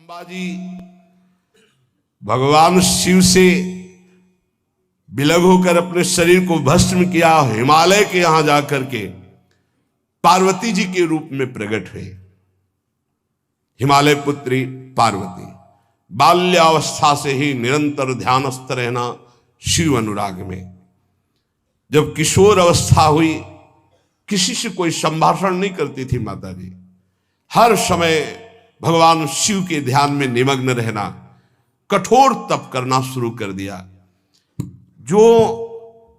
अंबाजी भगवान शिव से विलग होकर अपने शरीर को भस्म किया, हिमालय के यहां जाकर के पार्वती जी के रूप में प्रकट हुए। हिमालय पुत्री पार्वती बाल्यावस्था से ही निरंतर ध्यानस्थ रहना शिव अनुराग में। जब किशोर अवस्था हुई, किसी से कोई संभाषण नहीं करती थी माता जी, हर समय भगवान शिव के ध्यान में निमग्न रहना, कठोर तप करना शुरू कर दिया। जो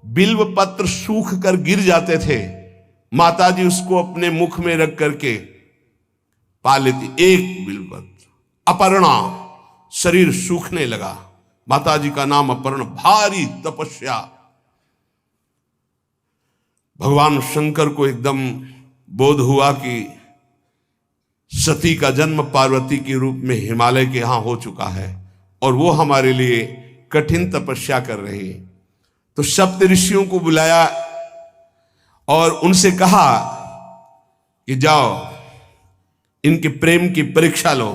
बिल्व पत्र सूख कर गिर जाते थे, माता जी उसको अपने मुख में रख करके पा लेती। एक बिल्व पत्र, अपर्णा, शरीर सूखने लगा। माता जी का नाम अपर्णा। भारी तपस्या। भगवान शंकर को एकदम बोध हुआ कि सती का जन्म पार्वती के रूप में हिमालय के यहां हो चुका है और वो हमारे लिए कठिन तपस्या कर रही है। तो सप्त ऋषियों को बुलाया और उनसे कहा कि जाओ इनके प्रेम की परीक्षा लो।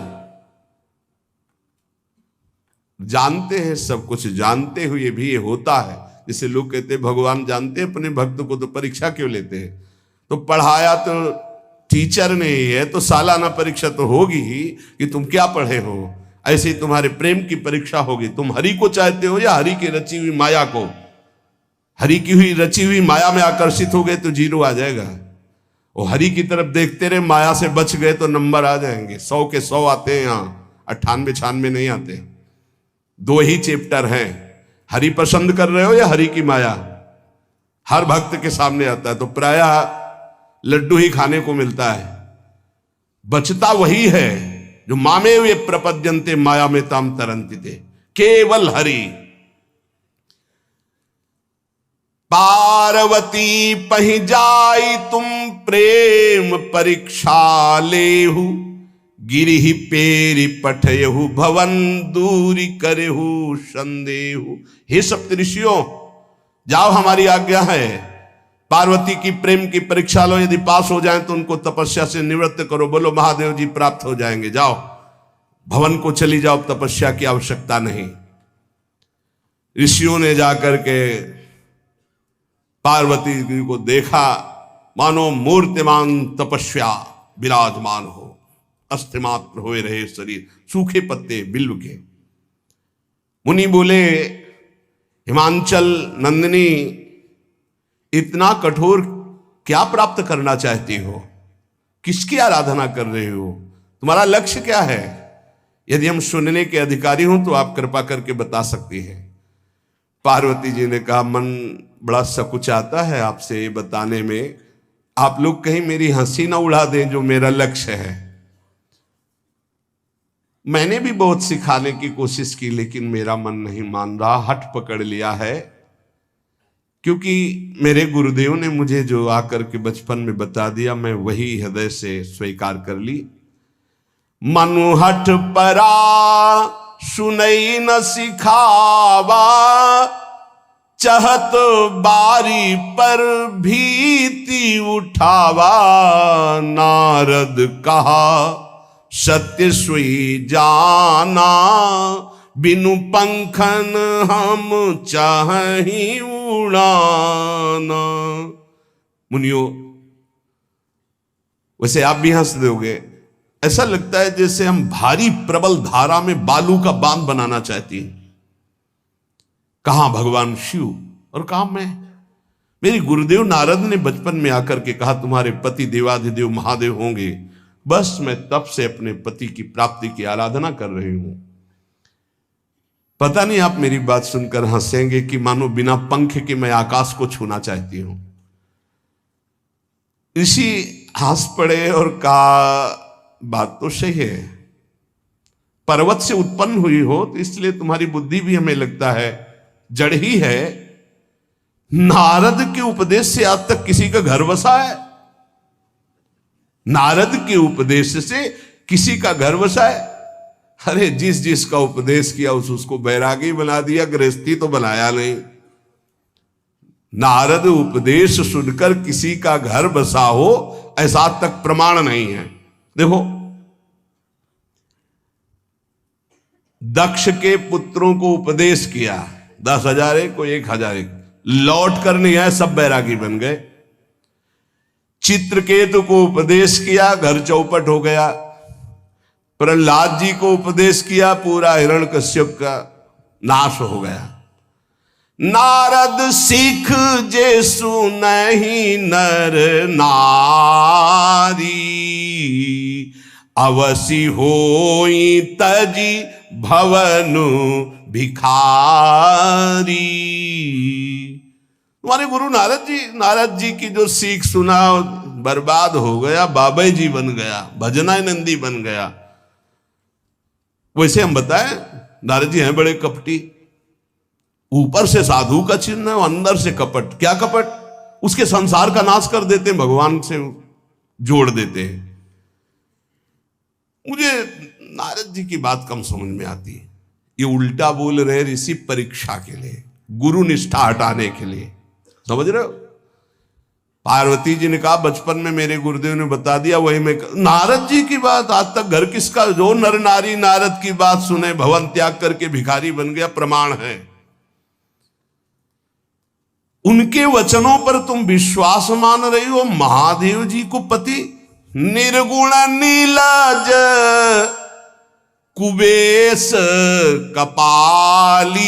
जानते हैं, सब कुछ जानते हुए भी ये होता है। जैसे लोग कहते हैं भगवान जानते हैं अपने भक्त को, तो परीक्षा क्यों लेते हैं? तो पढ़ाया तो टीचर ने ही है, तो सालाना परीक्षा तो होगी ही कि तुम क्या पढ़े हो। ऐसे ही तुम्हारे प्रेम की परीक्षा होगी। तुम हरि को चाहते हो या हरि की रची हुई माया को? हरि की हुई रची हुई माया में आकर्षित हो गए तो जीरो आ जाएगा। वो हरि की तरफ देखते रहे, माया से बच गए तो नंबर आ जाएंगे। 100 के 100 आते हैं यहाँ, 98-96 नहीं आते। 2 ही चैप्टर हैं, हरि पसंद कर रहे हो या हरि की माया। हर भक्त के सामने आता है तो प्रायः लड्डू ही खाने को मिलता है। बचता वही है जो मामे वे प्रपद्यन्ते माया में ताम तरंति थे, केवल हरि। पार्वती पहि जाई तुम प्रेम परीक्षा लेहु, गिरिहि पेरि पठयहु भवन दूरी करेहु संदेहु। हे सप्तऋषियों, जाओ, हमारी आज्ञा है। पार्वती की प्रेम की परीक्षा लो, यदि पास हो जाए तो उनको तपस्या से निवृत्त करो। बोलो महादेव जी प्राप्त हो जाएंगे। जाओ भवन को चली जाओ, तपस्या की आवश्यकता नहीं। ऋषियों ने जाकर के पार्वती जी को देखा, मानो मूर्तिमान तपस्या विराजमान हो, अस्थिमात्र हुए रहे शरीर, सूखे पत्ते बिल्व के। मुनि बोले, हिमांचल नंदिनी, इतना कठोर क्या प्राप्त करना चाहती हो? किसकी आराधना कर रहे हो? तुम्हारा लक्ष्य क्या है? यदि हम सुनने के अधिकारी हों तो आप कृपा करके बता सकती हैं। पार्वती जी ने कहा, मन बड़ा सकुचाता है आपसे ये बताने में। आप लोग कहीं मेरी हंसी ना उड़ा दें जो मेरा लक्ष्य है। मैंने भी बहुत सिखाने की कोशिश की, लेकिन मेरा मन नहीं मान रहा, हठ पकड़ लिया है। क्योंकि मेरे गुरुदेव ने मुझे जो आकर के बचपन में बता दिया, मैं वही हृदय से स्वीकार कर ली। मनु हठ परा सुनई न सिखावा, चहत बारी पर भीति उठावा। नारद कहा सत्य सोई जाना, बिनु पंखन हम चाहि उड़ाना। मुनियो, वैसे आप भी हंस दोगे। ऐसा लगता है जैसे हम भारी प्रबल धारा में बालू का बांध बनाना चाहती हैं। कहां भगवान शिव और कहां मैं? मेरी गुरुदेव नारद ने बचपन में आकर के कहा, तुम्हारे पति देवाधिदेव महादेव होंगे। बस मैं तब से अपने पति की प्राप्ति की आराधना कर रही हूं। पता नहीं आप मेरी बात सुनकर हंसेंगे कि मानो बिना पंख के मैं आकाश को छूना चाहती हूं। ऋषि हंस पड़े और कहा, बात तो सही है। पर्वत से उत्पन्न हुई हो तो इसलिए तुम्हारी बुद्धि भी हमें लगता है जड़ ही है। नारद के उपदेश से आज तक किसी का घर बसा है? नारद के उपदेश से किसी का घर बसा है? अरे जिस जिसका उपदेश किया उसको बैरागी बना दिया, गृहस्थी तो बनाया नहीं। नारद उपदेश सुनकर किसी का घर बसा हो ऐसा तक प्रमाण नहीं है। देखो दक्ष के पुत्रों को उपदेश किया, 10,000 एक को 1,000 एक, लौट कर नहीं आए, सब बैरागी बन गए। चित्रकेतु को उपदेश किया, घर चौपट हो गया। प्रहलाद जी को उपदेश किया, पूरा हिरण्यकश्यप का नाश हो गया। नारद सिख जे सुनहि नर नारी, अवसि होई तजी भवनु भिखारी। तुम्हारे गुरु नारद जी की जो सीख सुना बर्बाद हो गया, बाबा जी बन गया, भजनानंदी बन गया। वैसे हम बताएं, नारद जी हैं बड़े कपटी, ऊपर से साधु का चिन्ह है, अंदर से कपट। क्या कपट? उसके संसार का नाश कर देते हैं, भगवान से जोड़ देते हैं। मुझे नारद जी की बात कम समझ में आती है। ये उल्टा बोल रहे ऋषि परीक्षा के लिए, गुरु निष्ठा हटाने के लिए, समझ रहे हो? पार्वती जी ने कहा बचपन में मेरे गुरुदेव ने बता दिया, वही मैं। नारद जी की बात आज तक घर किसका? जो नर नारी नारद की बात सुने भवन त्याग करके भिखारी बन गया, प्रमाण है। उनके वचनों पर तुम विश्वास मान रही हो। महादेव जी को पति निर्गुण नीलाज कुबेश कपाली,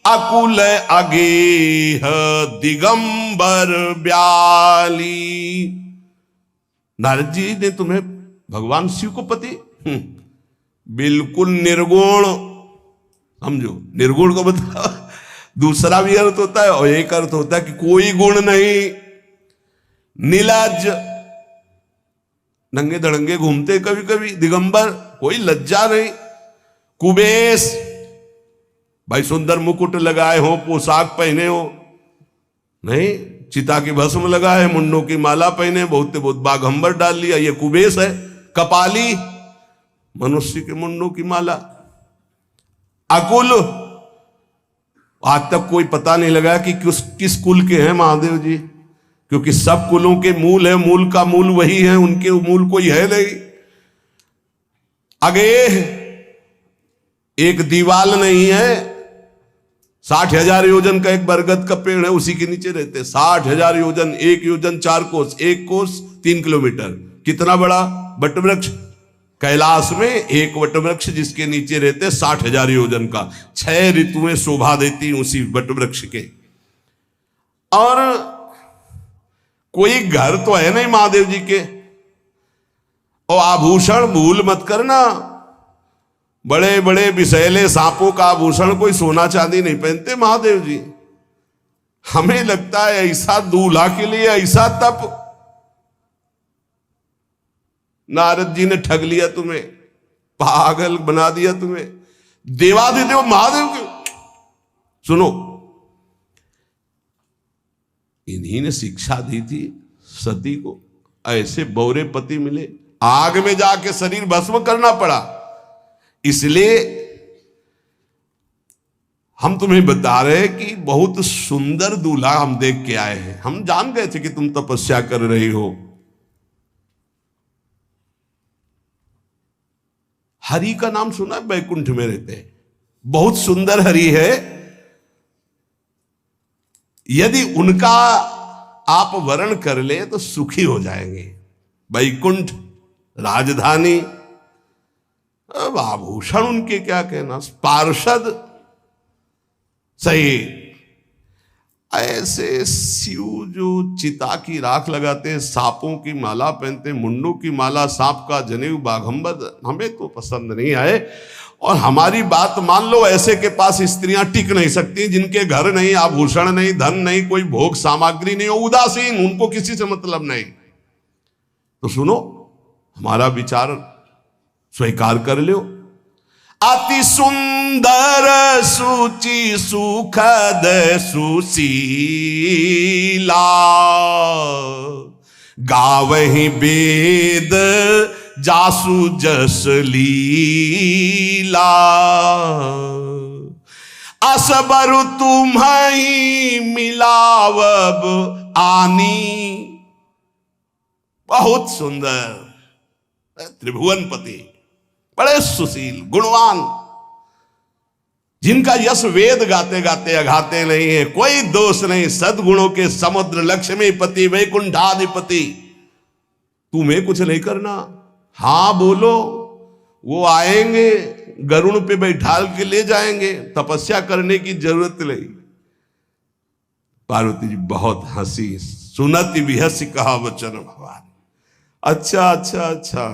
अकुल अगेह दिगंबर ब्याली। नारद जी ने तुम्हें भगवान शिव को पति बिल्कुल निर्गुण समझो। निर्गुण को बताओ, दूसरा भी अर्थ होता है और एक अर्थ होता है कि कोई गुण नहीं। नीलाज, नंगे धड़ंगे घूमते कभी कभी। दिगंबर, कोई लज्जा नहीं। कुबेश, भाई सुंदर मुकुट लगाए हो, पोशाक पहने हो, नहीं, चिता की भस्म लगाए, मुंडों की माला पहने, बहुत बाघंबर डाल लिया, ये कुबेश है। कपाली, मनुष्य के मुंडों की माला। अकुल, आज तक कोई पता नहीं लगा कि किस कुल के हैं महादेव जी, क्योंकि सब कुलों के मूल है, मूल का मूल वही है, उनके मूल कोई है नहीं। आगे एक दीवाल नहीं है, 60,000 योजन का एक बरगद का पेड़ है, उसी के नीचे रहते। 60,000 योजन, 1 योजन 4 कोस, 1 कोस 3 किलोमीटर। कितना बड़ा वटवृक्ष कैलाश में, एक वटवृक्ष जिसके नीचे रहते 60,000 योजन का। 6 ऋतुएं शोभा देती उसी वटवृक्ष के। और कोई घर तो है नहीं महादेव जी के। और आभूषण भूल मत करना, बड़े बड़े विषैले सांपों का आभूषण कोई सोना चांदी नहीं पहनते महादेव जी। हमें लगता है ऐसा दूल्हा के लिए ऐसा तप। नारद जी ने ठग लिया तुम्हें, पागल बना दिया तुम्हें। देवाधिदेव महादेव के सुनो, इन्हीं ने शिक्षा दी थी सती को। ऐसे बौरे पति मिले, आग में जाके शरीर भस्म करना पड़ा। इसलिए हम तुम्हें बता रहे हैं कि बहुत सुंदर दूल्हा हम देख के आए हैं। हम जान गए थे कि तुम तपस्या कर रही हो। हरि का नाम सुना है? बैकुंठ में रहते हैं, बहुत सुंदर हरि है। यदि उनका आप वर्ण कर ले तो सुखी हो जाएंगे। बैकुंठ राजधानी, अब आभूषण उनके क्या कहना, पार्षद सही। ऐसे शिव जो चिता की राख लगाते हैं, सांपों की माला पहनते हैं, मुंडों की माला, सांप का जनेऊ, बाघंबर, हमें तो पसंद नहीं आए। और हमारी बात मान लो, ऐसे के पास स्त्रियां टिक नहीं सकती जिनके घर नहीं, आभूषण नहीं, धन नहीं, कोई भोग सामग्री नहीं, उदासीन, उनको किसी से मतलब नहीं। तो सुनो, हमारा विचार स्वीकार कर लो। अति सुंदर सुचि सुखद सुशीला, गावहि वेद जासु जस लीला, असबरु तुम्हि मिलावब आनी। बहुत सुंदर त्रिभुवनपति, बड़े सुशील, गुणवान, जिनका यश वेद गाते गाते अघाते नहीं है, कोई दोष नहीं, सद्गुणों के समुद्र, लक्ष्मीपति वैकुंठाधिपति। तुम्हें कुछ नहीं करना, हां बोलो, वो आएंगे, गरुड़ पे बैठाल के ले जाएंगे, तपस्या करने की जरूरत नहीं। पार्वती जी बहुत हंसी, सुनति बिहसी कहा वचन भगवान। अच्छा अच्छा अच्छा,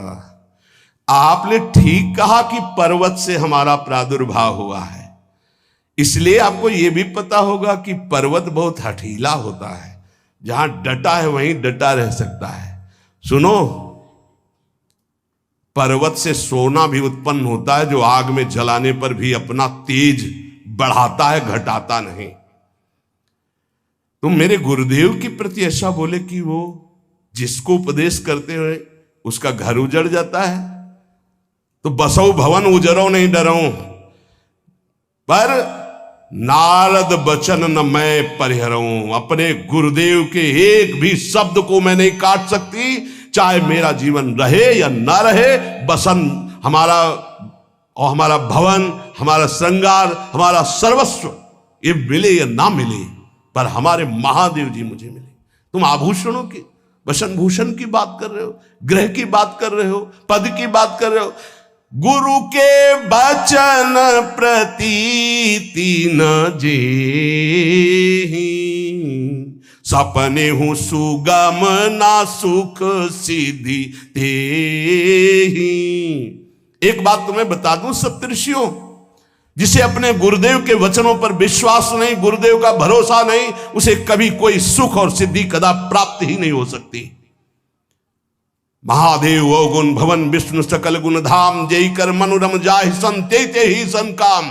आपने ठीक कहा कि पर्वत से हमारा प्रादुर्भाव हुआ है, इसलिए आपको यह भी पता होगा कि पर्वत बहुत हठीला होता है, जहां डटा है वहीं डटा रह सकता है। सुनो, पर्वत से सोना भी उत्पन्न होता है, जो आग में जलाने पर भी अपना तेज बढ़ाता है, घटाता नहीं। तुम मेरे गुरुदेव के प्रति ऐसा बोले कि वो जिसको उपदेश करते हुए उसका घर उजड़ जाता है, तो बसौ भवन उजरो नहीं डरो, पर नारद बचन न मैं परिहरऊं। अपने गुरुदेव के एक भी शब्द को मैं नहीं काट सकती, चाहे मेरा जीवन रहे या ना रहे। बसन हमारा और हमारा भवन, हमारा श्रृंगार, हमारा सर्वस्व, ये मिले या ना मिले, पर हमारे महादेव जी मुझे मिले। तुम आभूषणों की, वसन भूषण की बात कर रहे हो, ग्रह की बात कर रहे हो, पद की बात कर रहे हो। गुरु के बचन प्रतीति न जेहि, सपने हूं सुगम ना सुख सिद्धि तेहि। एक बात तुम्हें बता दूं सप्तऋषियों, जिसे अपने गुरुदेव के वचनों पर विश्वास नहीं, गुरुदेव का भरोसा नहीं, उसे कभी कोई सुख और सिद्धि कदा प्राप्त ही नहीं हो सकती। महादेव अवगुण भवन विष्णु सकल गुण धाम, जय कर मनुरम जाहि संते ते ही सन काम।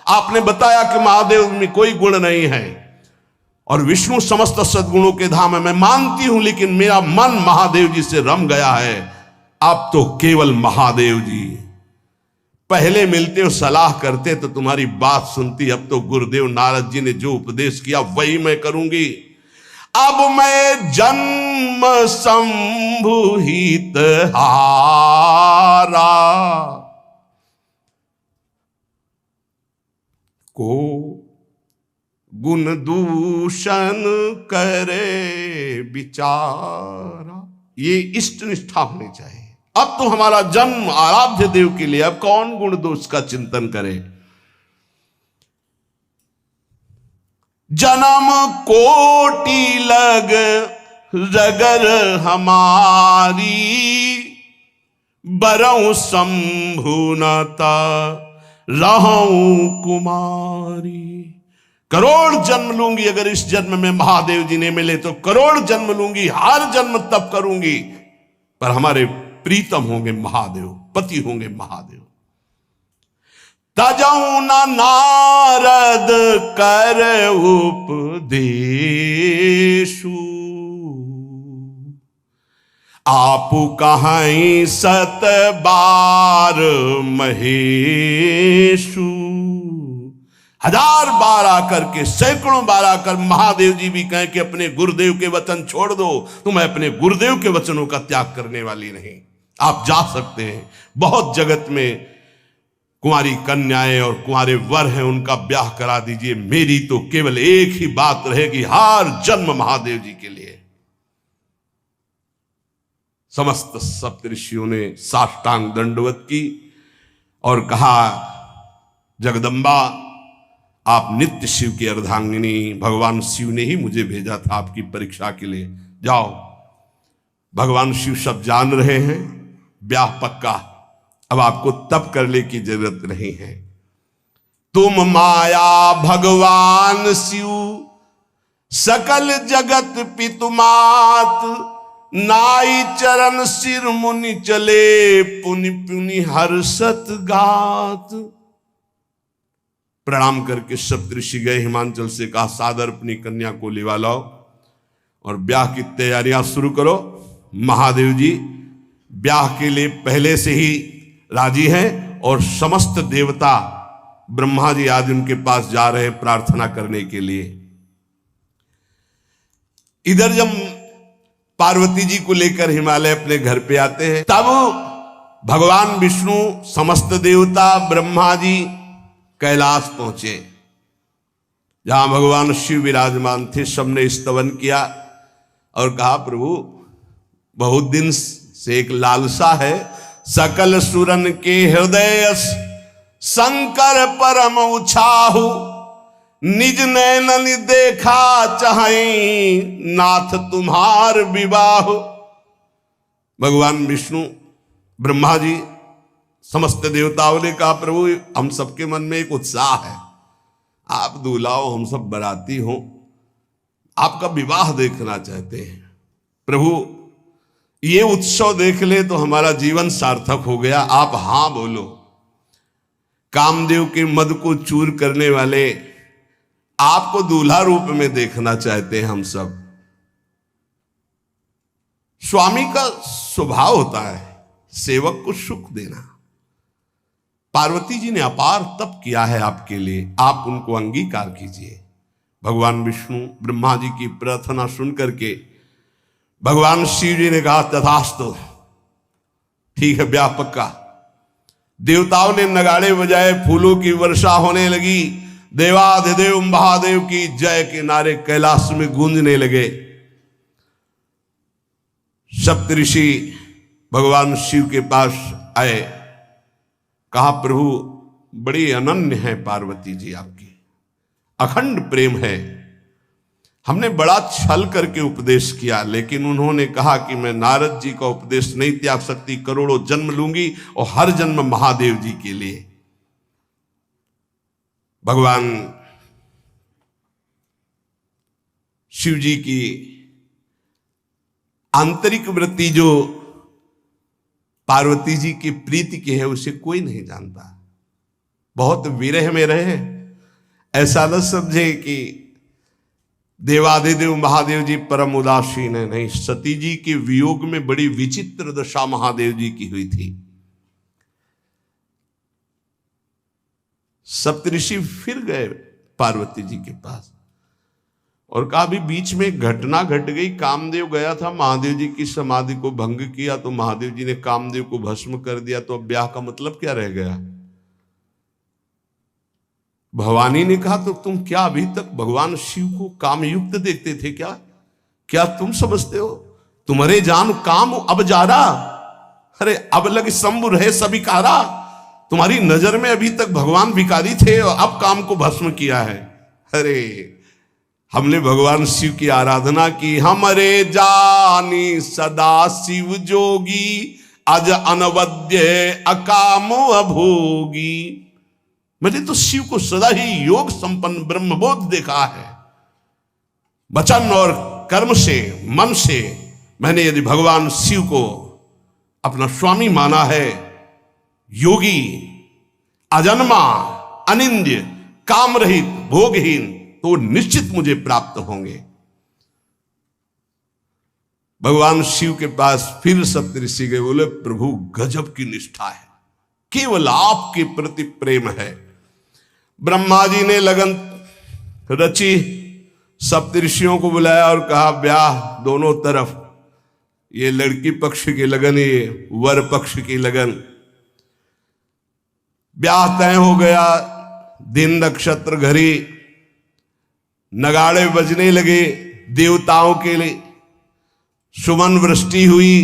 आपने बताया कि महादेव में कोई गुण नहीं है और विष्णु समस्त सद्गुणों के धाम है, मैं मानती हूं, लेकिन मेरा मन महादेव जी से रम गया है। अब तो केवल महादेव जी, पहले मिलते हो सलाह करते तो तुम्हारी बात सुनती, अब तो गुरुदेव नारद जी ने जो उपदेश किया वही मैं करूंगी। अब मैं जन्म संभुहित हारा, को गुण दूषण करे विचारा। ये इष्ट निष्ठा होनी चाहिए। अब तो हमारा जन्म आराध्य देव के लिए, अब कौन गुण दोष का चिंतन करे। जन्म कोटि लग रगर हमारी, बरऊं शंभुनता रहूं कुमारी। करोड़ जन्म लूंगी, अगर इस जन्म में महादेव जी ने मिले तो करोड़ जन्म लूंगी, हर जन्म तप करूंगी, पर हमारे प्रीतम होंगे महादेव, पति होंगे महादेव। तजऊ न नारद कर उपदेशु, आप कहीं सत बार महेशु। हजार बार आकर के, सैकड़ों बार आकर महादेव जी भी कहें कि अपने गुरुदेव के वचन छोड़ दो, तो मैं अपने गुरुदेव के वचनों का त्याग करने वाली नहीं। आप जा सकते हैं, बहुत जगत में कुंवारी कन्याएं और कुंवारे वर हैं, उनका ब्याह करा दीजिए। मेरी तो केवल एक ही बात रहेगी, हर जन्म महादेव जी के लिए। समस्त सप्तऋषियों ने साष्टांग दंडवत की और कहा, जगदम्बा आप नित्य शिव की अर्धांगिनी, भगवान शिव ने ही मुझे भेजा था आपकी परीक्षा के लिए। जाओ, भगवान शिव सब जान रहे हैं, ब्याह पक्का, अब आपको तप करने की जरूरत नहीं है। तुम माया भगवान शिव, सकल जगत पितुमात, नाई चरण सिर मुनि चले, पुनि पुनि हर्षत गात। प्रणाम करके सप्तऋषि गए, हिमांचल से कहा, सादर अपनी कन्या को लिवा लाओ और ब्याह की तैयारियां शुरू करो। महादेव जी ब्याह के लिए पहले से ही राजी हैं और समस्त देवता ब्रह्मा जी आदि उनके पास जा रहे हैं प्रार्थना करने के लिए। इधर जब पार्वती जी को लेकर हिमालय अपने घर पे आते हैं, तब भगवान विष्णु, समस्त देवता, ब्रह्मा जी कैलाश पहुंचे, जहां भगवान शिव विराजमान थे। सबने स्तवन किया और कहा, प्रभु बहुत दिन से एक लालसा है, सकल सुरन के हृदय शंकर परम उछाहु, निज नैनन देखा चाहे नाथ तुम्हार विवाह। भगवान विष्णु, ब्रह्मा जी, समस्त देवताओं ने कहा, प्रभु हम सबके मन में एक उत्साह है, आप दूल्हा हो, हम सब बराती हो, आपका विवाह देखना चाहते हैं। प्रभु ये उत्सव देख ले तो हमारा जीवन सार्थक हो गया, आप हां बोलो। कामदेव के मद को चूर करने वाले आपको दूल्हा रूप में देखना चाहते हैं हम सब। स्वामी का स्वभाव होता है सेवक को सुख देना। पार्वती जी ने अपार तप किया है आपके लिए, आप उनको अंगीकार कीजिए। भगवान विष्णु ब्रह्मा जी की प्रार्थना सुन करके भगवान शिव जी ने कहा, तथास्तु, ठीक है, ब्याह पक्का। देवताओं ने नगाड़े बजाए, फूलों की वर्षा होने लगी, देवाधिदेव महादेव की जय के नारे कैलाश में गूंजने लगे। सप्तऋषि भगवान शिव के पास आए, कहा, प्रभु बड़ी अनन्य है पार्वती जी आपकी, अखंड प्रेम है। हमने बड़ा छल करके उपदेश किया, लेकिन उन्होंने कहा कि मैं नारद जी का उपदेश नहीं त्याग सकती, करोड़ों जन्म लूंगी और हर जन्म महादेव जी के लिए। भगवान शिव जी की आंतरिक वृत्ति जो पार्वती जी की प्रीति की है उसे कोई नहीं जानता। बहुत विरह में रहे, ऐसा न समझे कि देवाधिदेव महादेव जी परम उदासीन है, नहीं। सती जी के वियोग में बड़ी विचित्र दशा महादेव जी की हुई थी। सप्तऋषि फिर गए पार्वती जी के पास और कहा, अभी बीच में घटना घट गई, कामदेव गया था महादेव जी की समाधि को भंग किया, तो महादेव जी ने कामदेव को भस्म कर दिया, तो अब ब्याह का मतलब क्या रह गया। भवानी ने कहा, तो तुम क्या अभी तक भगवान शिव को कामयुक्त देखते थे क्या? क्या तुम समझते हो तुम्हारे जान काम अब जा रहा? अरे अब लग शंभु रहे सभिकारा। तुम्हारी नजर में अभी तक भगवान भिखारी थे और अब काम को भस्म किया है। अरे हमने भगवान शिव की आराधना की, हमरे जानी सदा शिव जोगी, अज अनवद्य अकामो अभोगी। मैंने तो शिव को सदा ही योग संपन्न ब्रह्मबोध देखा है। वचन और कर्म से, मन से मैंने यदि भगवान शिव को अपना स्वामी माना है, योगी, अजन्मा, अनिंद्य, काम रहित, भोगहीन, तो निश्चित मुझे प्राप्त होंगे। भगवान शिव के पास फिर सप्तऋषि गए, बोले प्रभु गजब की निष्ठा है, केवल आपके प्रति प्रेम है। ब्रह्मा जी ने लगन रची, सप्तऋषियों को बुलाया और कहा, ब्याह दोनों तरफ, ये लड़की पक्ष की लगन, ये वर पक्ष की लगन। ब्याह तय हो गया, दिन नक्षत्र घड़ी, नगाड़े बजने लगे देवताओं के लिए, सुमन वृष्टि हुई।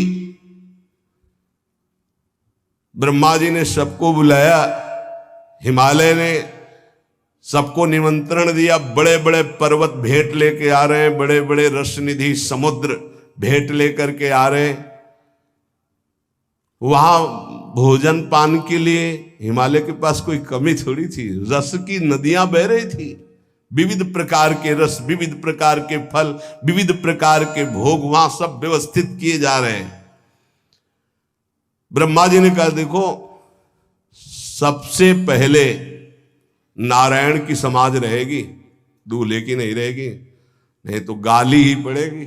ब्रह्मा जी ने सबको बुलाया, हिमालय ने सबको निमंत्रण दिया, बड़े बड़े पर्वत भेंट लेके आ रहे हैं, बड़े बड़े रसनिधि समुद्र भेंट लेकर के आ रहे हैं। वहां भोजन पान के लिए हिमालय के पास कोई कमी थोड़ी थी, रस की नदियां बह रही थी, विविध प्रकार के रस, विविध प्रकार के फल, विविध प्रकार के भोग वहां सब व्यवस्थित किए जा रहे हैं। ब्रह्मा जी ने कहा, देखो सबसे पहले नारायण की समाज रहेगी, दूल्हे की नहीं रहेगी, नहीं तो गाली ही पड़ेगी।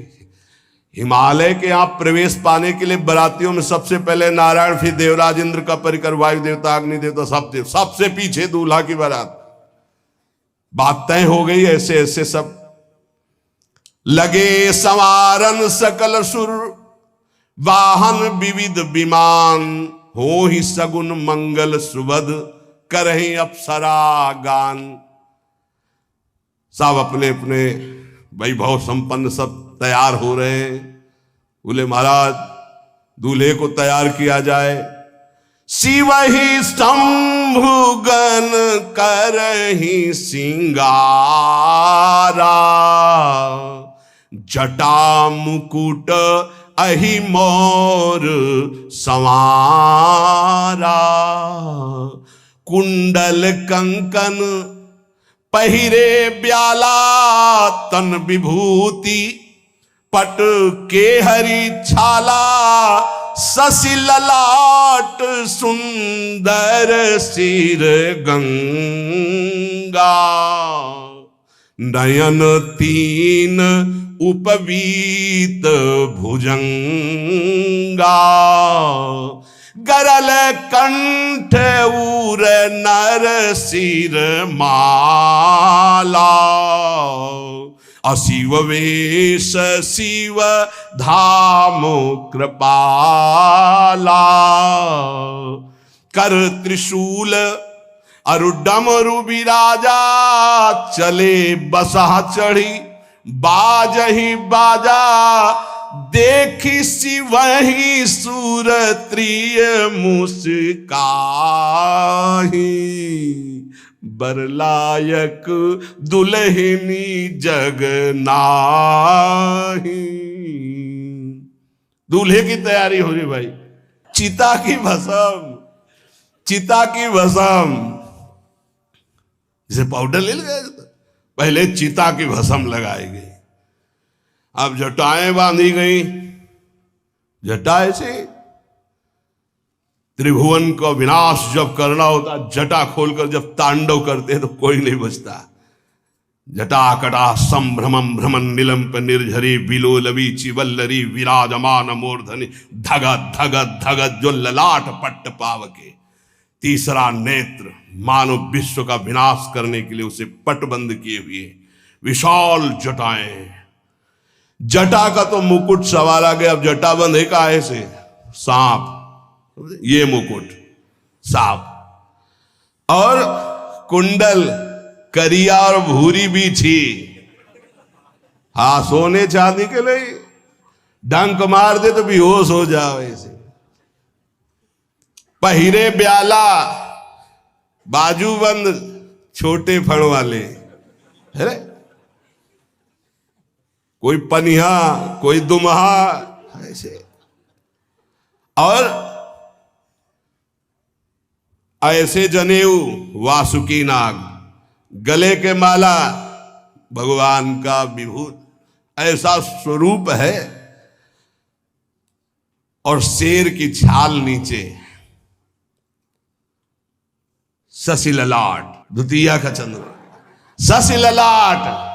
हिमालय के यहां प्रवेश पाने के लिए बरातियों में सबसे पहले नारायण, फिर देवराज इंद्र का परिकर, वायु देवता, अग्नि देवता, सबसे पीछे दूल्हा की बारात। बात तय हो गई। ऐसे ऐसे सब लगे संवारन सकल सुर, वाहन विविध विमान, हो ही सगुन मंगल सुबद, करहीं अप्सरा गान। सब अपने अपने वैभव संपन्न सब तैयार हो रहे हैं। बोले महाराज दूल्हे को तैयार किया जाए। शिव ही शंभुगन करहीं सिंगारा, जटा मुकुट अहि मोर संवारा। कुंडल कंकन पहिरे ब्याला, तन विभूति पट के हरि छाला। शशि ललाट सुंदर सिर गंगा, नयन तीन उपवीत भुजंगा। गरल कंठ उर नर सिर माला। अशिव वेश शिव धाम कृपाला। कर त्रिशूल अरु डमरु विराजा, चले बसहा चढ़ी बाजही बाजा। देखी शिवहि सुरत्रिय मुस्काही, बरलायक दुल्हनी जग नाहीं। दूल्हे की तैयारी हो रही भाई। चिता की भस्म, चिता की भस्म, जैसे पाउडर ले गए पहले चिता की भस्म लगाई गई। अब जटाएं बांधी गई। जटा से त्रिभुवन का विनाश जब करना होता, जटा खोलकर जब तांडव करते तो कोई नहीं बचता। जटाकटा संभ्रमं भ्रमण निलंप निर्झरी, बिलोलवी चिवल्लरी विराजमान मूर्धनि। धगत धगत धगत जो ललाट पट्ट पावके। तीसरा नेत्र मानव विश्व का विनाश करने के लिए उसे पटबंद किए हुए विशाल जटाएं। जटा का तो मुकुट सवारा गया। अब जटा बंध है काहे से? सांप, ये मुकुट सांप। और कुंडल करिया और भूरी भी थी। हाँ, सोने चांदी के लिए डंक मार दे तो बेहोश हो जाओ ऐसे। पहिरे ब्याला, बाजूबंद छोटे फड़ वाले है। कोई पनिहा, कोई दुमहा ऐसे। और ऐसे जनेऊ वासुकी नाग, गले के माला भगवान का विभूत, ऐसा स्वरूप है। और शेर की छाल नीचे। शशि ललाट, द्वितीया का चंद्र, शशि ललाट,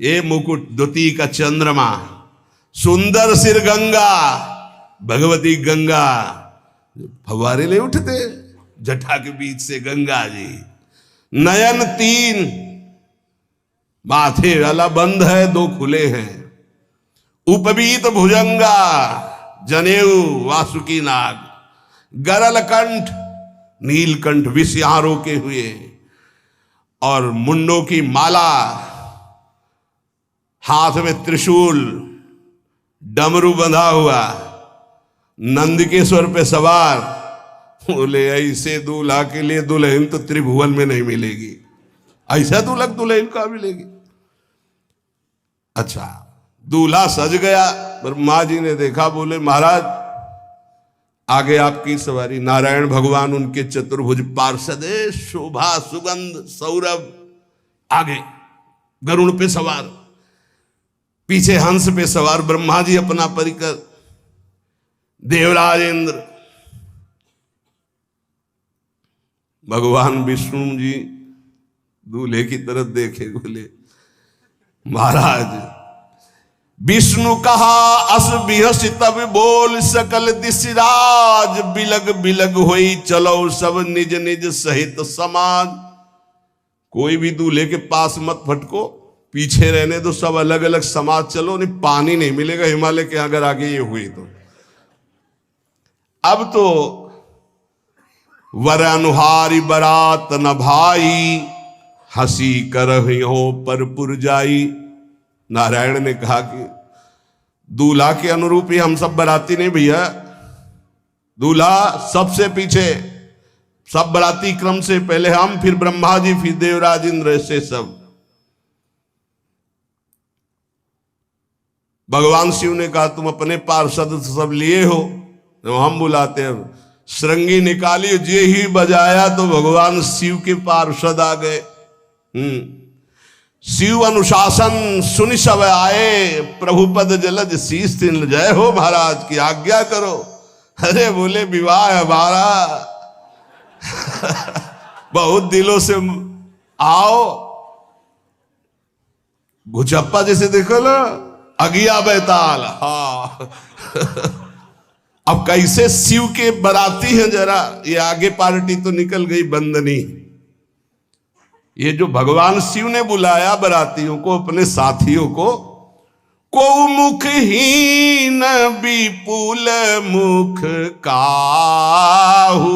ये मुकुट द्वितीय का चंद्रमा। सुंदर सिर गंगा, भगवती गंगा। फवारे ले उठते जटा के बीच से गंगा जी। नयन तीन, माथे वाला बंद है, दो खुले हैं। उपवीत भुजंगा, जनेऊ वासुकी नाग। गरल कंठ, नीलकंठ विष यहां रोके हुए। और मुंडों की माला, हाथ में त्रिशूल, डमरू बंधा हुआ, नंदकेश्वर पे सवार। बोले ऐसे दूल्हा के लिए दुल्हन तो त्रिभुवन में नहीं मिलेगी। ऐसा दूल्हा दुल्हन का मिलेगी। अच्छा, दूल्हा सज गया। ब्रह्मा जी ने देखा, बोले महाराज आगे आपकी सवारी। नारायण भगवान उनके चतुर्भुज पार्षद, शोभा सुगंध सौरभ। आगे गरुड़ पे सवार, पीछे हंस पे सवार ब्रह्मा जी अपना परिकर। देवराज इंद्र, भगवान विष्णु जी दूल्हे की तरफ देखे, बोले महाराज विष्णु कहा अस बिहस तब बोल सकल दिशराज। बिलग बिलग होई चलो सब निज निज सहित समाज। कोई भी दूल्हे के पास मत फटको, पीछे रहने दो, सब अलग अलग समाज चलो। नहीं, पानी नहीं मिलेगा हिमालय के अगर आगे ये हुई तो। अब तो वर अनुहारी बरात न भाई, हंसी करहियो पर पुरजाई। नारायण ने कहा कि दूल्हा के अनुरूप ही हम सब बराती नहीं भैया, दूल्हा सबसे पीछे, सब बराती क्रम से पहले हम, फिर ब्रह्मा जी, फिर देवराज इंद्र, ऐसे सब। भगवान शिव ने कहा तुम अपने पार्षद सब लिए हो, तो हम बुलाते हैं। श्रृंगी निकाली, जे ही बजाया तो भगवान शिव के पार्षद आ गए। शिव अनुशासन सुनि सब आए, प्रभु पद जलज शीस तिन, जय हो महाराज की आज्ञा करो। अरे बोले विवाह हमारा बहुत दिलों से आओ। घुचप्पा जैसे देखो ना, अगिया बैताल। हाँ अब कैसे शिव के बराती हैं, जरा ये आगे पार्टी तो निकल गई बंदनी। ये जो भगवान शिव ने बुलाया बरातियों को, अपने साथियों को मुखहीन विपुल मुख काहू,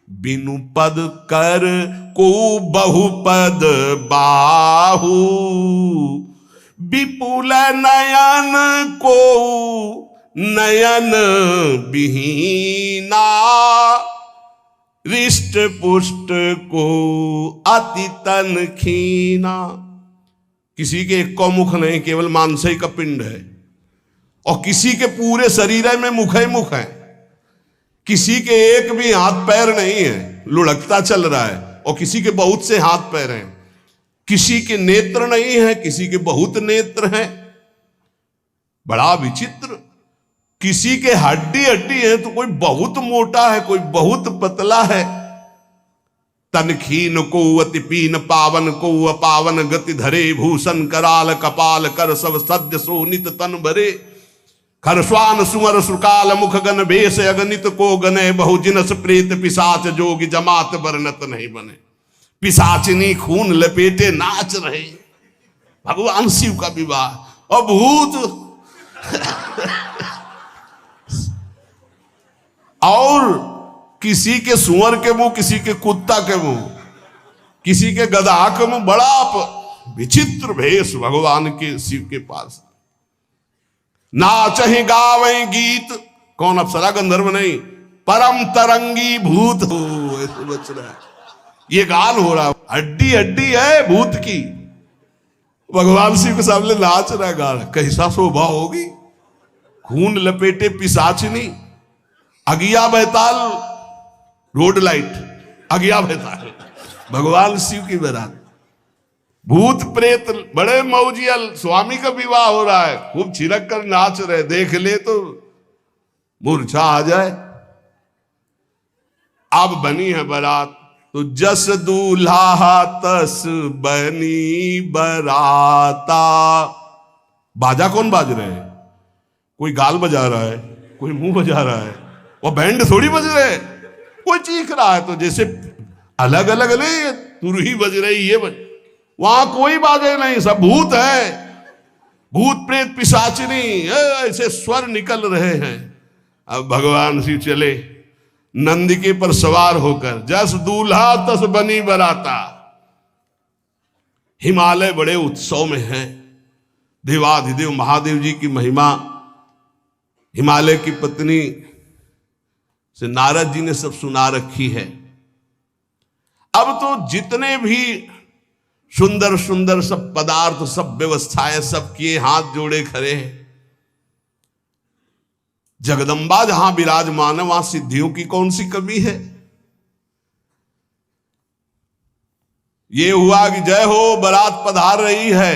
बिनु पद कर को बहुपद बाहू, विपुल नयन को नयन विहीना, रिष्ट पुष्ट को अति तन खीना। किसी के एक को मुख नहीं, केवल मांसई का पिंड है, और किसी के पूरे शरीर में मुख है। किसी के एक भी हाथ पैर नहीं है, लुढ़कता चल रहा है, और किसी के बहुत से हाथ पैर हैं। किसी के नेत्र नहीं है, किसी के बहुत नेत्र हैं। बड़ा विचित्र। किसी के हड्डी है तो कोई बहुत मोटा है, कोई बहुत पतला है। तनखीन को अति पीन, पावन को अपावन, गति धरे भूषण कराल, कपाल कर सब सद्य सोनित तन भरे। खरस्वान सुमर सुकाल, मुख गन भेष अगणित को गने, बहु जिनस प्रेत पिशाच जोगी, जमात बरनत नहीं बने। पिशाचिनी खून लपेटे नाच रहे, भगवान शिव का विवाह। और भूत और किसी के सुअर के मुंह, किसी के कुत्ता के मुंह, किसी के गधा के मुंह। बड़ा विचित्र भेष भगवान के शिव के पास। नाचहि गावे गीत, कौन अप्सरा गंधर्व नहीं, परम तरंगी भूत हो, ऐसे बच रहा है। ये गान हो रहा, हड्डी है भूत की, भगवान शिव के सामने नाच रहा गा रहा। कैसा शोभा होगी। खून लपेटे पिशाचिनी, अगिया बैताल, रोड लाइट, अगिया बैताल, भगवान शिव की बारात। भूत प्रेत बड़े मौजियल, स्वामी का विवाह हो रहा है, खूब छिड़क कर नाच रहे, देख ले तो मूर्छा आ जाए। अब बनी है बारात, तो जस दूल्हा तस बनी बराता। बाजा कौन बाज रहे हैं? कोई गाल बजा रहा है, कोई मुंह बजा रहा है, और बैंड थोड़ी बज रहे। कोई चीख रहा है तो जैसे अलग अलग नहीं, तुरही बज रही, ये बज, वहां कोई बाजे नहीं, सब भूत है। भूत प्रेत पिशाचिनी ऐसे स्वर निकल रहे हैं। अब भगवान शिव चले नंदिके पर सवार होकर, जस दूल्हा तस बनी बराता। हिमालय बड़े उत्सव में है। देवाधिदेव महादेव जी की महिमा हिमालय की पत्नी से नारद जी ने सब सुना रखी है। अब तो जितने भी सुंदर सुंदर सब पदार्थ, सब व्यवस्थाएं, सब किए, हाथ जोड़े खड़े हैं। जगदम्बा जहां विराजमान है, वहां सिद्धियों की कौन सी कमी है। ये हुआ कि जय हो बारात पधार रही है,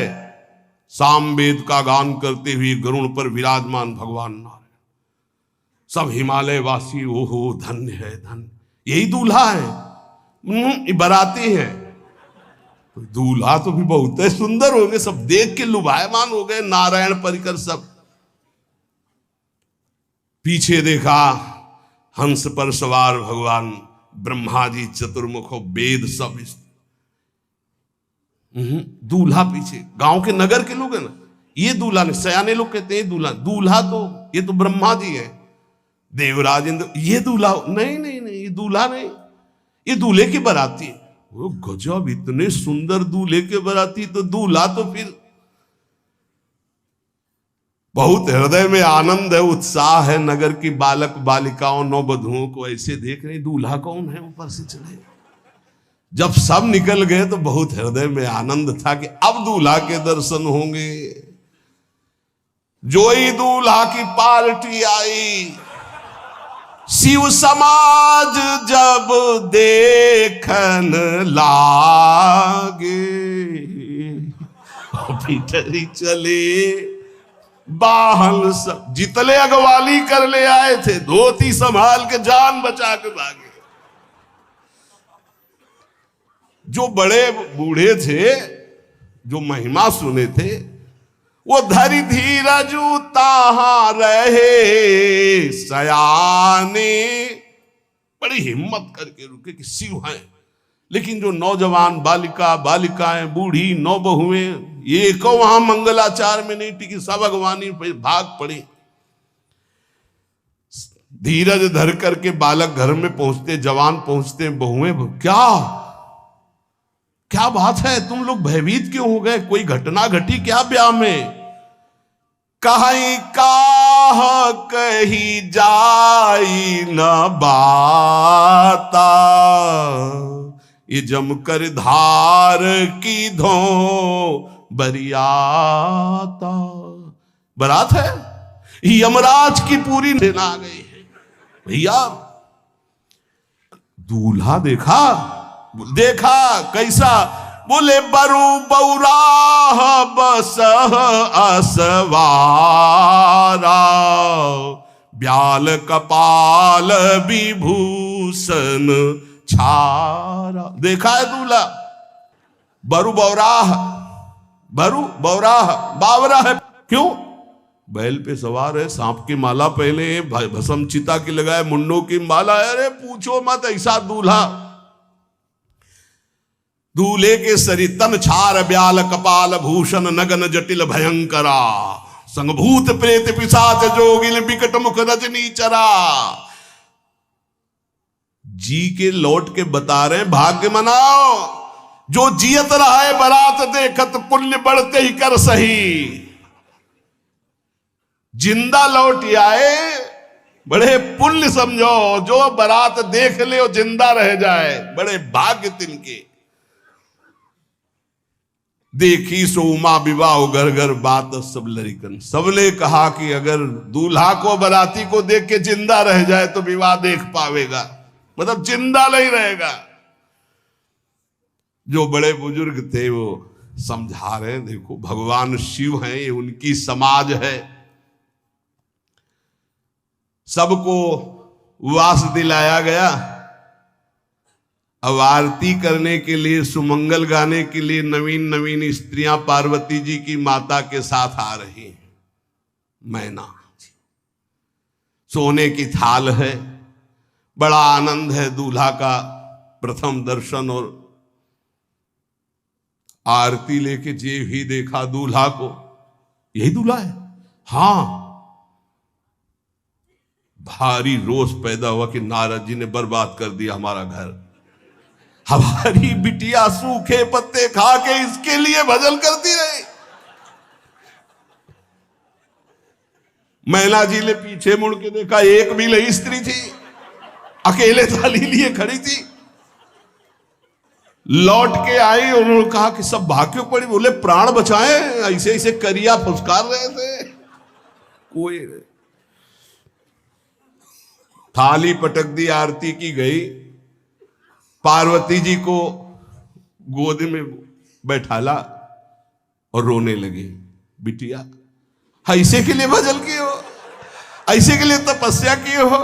सामवेद का गान करते हुए गरुड़ पर विराजमान भगवान नारायण। सब हिमालय वासी ओहो धन्य है, धन्य, यही दूल्हा है, बाराती है। दूल्हा तो भी बहुत है, सुंदर हो गए, सब देख के लुभायमान हो गए। नारायण परिकर सब। पीछे देखा हंस पर सवार भगवान ब्रह्मा जी, चतुर्मुख, वेद सब। दूल्हा पीछे, गांव के नगर के लोग है ना, ये दूल्हा नहीं, सयाने लोग कहते हैं दूल्हा। दूल्हा तो ये तो ब्रह्मा जी है, देवराज इंद्र, ये दूल्हा? नहीं नहीं नहीं, ये दूल्हा नहीं, ये दूल्हे की बाराती। वो गजब, इतने सुंदर दूल्हे के बाराती, तो दूल्हा तो फिर बहुत हृदय में आनंद है, उत्साह है। नगर की बालक बालिकाओं नौबधुओं को ऐसे देख रहे, दूल्हा कौन है ऊपर से चले। जब सब निकल गए तो बहुत हृदय में आनंद था कि अब दूल्हा के दर्शन होंगे। जोई दूल्हा की पार्टी आई, शिव समाज जब देखन लागे, भीतरी चले बाहन सब, जितने अगवाली कर ले आए थे धोती संभाल के जान बचा के भागे। जो बड़े बूढ़े थे, जो महिमा सुने थे, वो धरि धीरज ताहा रहे सयाने, बड़ी हिम्मत करके रुके कि शिव हैं। लेकिन जो नौजवान बालिकाएं, बूढ़ी नौबहुएं, ये को वहां मंगलाचार में नहीं टिकी, सब अगवानी पे भाग पड़ी। धीरज धर करके बालक घर में पहुंचते, जवान पहुंचते, बहुएं, क्या बात है, तुम लोग भयभीत क्यों हो गए? कोई घटना घटी क्या ब्याह में? कहीं काह कही जाई न बाता, ये जमकर धार की धो बरियाता। बारात है, यमराज की पूरी सेना आ गई है। भैया दूल्हा देखा कैसा? बोले बरु बौराह बस असवारा, ब्याल कपाल विभूषण छारा। देखा है दूल्हा? बरु बौराह, बावरा है। क्यों? बैल पे सवार है, सांप की माला पहने, भस्म चिता की लगाए, मुंडों की माला। अरे पूछो मत, ऐसा दूल्हा। दूल्हे के शरीर तन छार ब्याल कपाल भूषण नगन जटिल भयंकरा, संगभूत प्रेत पिशाच जोगिल बिकट मुख रजनी चरा। जी के लौट के बता रहे, भाग्य मनाओ, जो जियत रहा है बारात देखत, पुण्य बढ़ते ही कर सही। जिंदा लौट आए, बड़े पुण्य समझो। जो बारात देख ले वो जिंदा रह जाए, बड़े भाग्य तिनके। देखी सो उमा विवाह घर घर बात सब लड़िकन। सबने कहा कि अगर दूल्हा को बाराती को देख के जिंदा रह जाए तो विवाह देख पावेगा, मतलब जिंदा नहीं रहेगा। जो बड़े बुजुर्ग थे वो समझा रहे, देखो भगवान शिव हैं, ये उनकी समाज है। सबको वास दिलाया गया। अब आरती करने के लिए, सुमंगल गाने के लिए नवीन नवीन स्त्रियां पार्वती जी की माता के साथ आ रही हैं। मैना सोने की थाल है, बड़ा आनंद है। दूल्हा का प्रथम दर्शन और आरती लेके जे ही देखा दूल्हा को, यही दूल्हा है। हां, भारी रोष पैदा हुआ कि नारद जी ने बर्बाद कर दिया हमारा घर। हमारी बिटिया सूखे पत्ते खा के इसके लिए भजन करती रही। मैना जी ने पीछे मुड़ के देखा, एक भी नहीं स्त्री थी, अकेले थाली लिए खड़ी थी। लौट के आई, उन्होंने कहा कि सब भाग्य पड़ी। बोले प्राण बचाए, ऐसे ऐसे करिया फुसकार रहे थे। कोई थाली पटक दी, आरती की गई। पार्वती जी को गोद में बैठाला और रोने लगी। बिटिया ऐसे के लिए भजन किए हो, ऐसे के लिए तपस्या किए हो?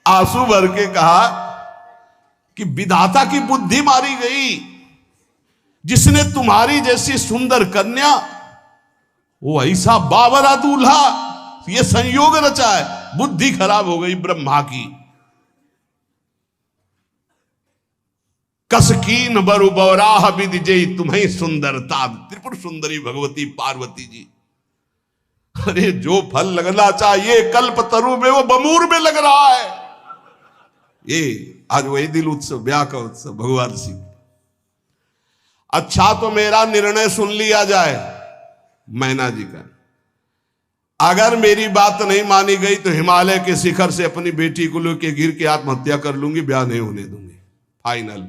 आंसू भर के कहा कि विधाता की बुद्धि मारी गई। जिसने तुम्हारी जैसी सुंदर कन्या, वो ऐसा बावरा दूल्हा, ये संयोग रचा है। बुद्धि खराब हो गई ब्रह्मा की। कसकीन बरु बौराह विधि जय तुम्हें सुंदरता। त्रिपुर सुंदरी भगवती पार्वती जी अरे जो फल लगना चाहिए कल्पतरु में वो बमूर में लग रहा है। ये आज वही दिल उत्सव, ब्याह का उत्सव भगवान शिव। अच्छा तो मेरा निर्णय सुन लिया जाए मैना जी का, अगर मेरी बात नहीं मानी गई तो हिमालय के शिखर से अपनी बेटी को लेकर गिर के आत्महत्या कर लूंगी, ब्याह नहीं होने दूंगी, फाइनल।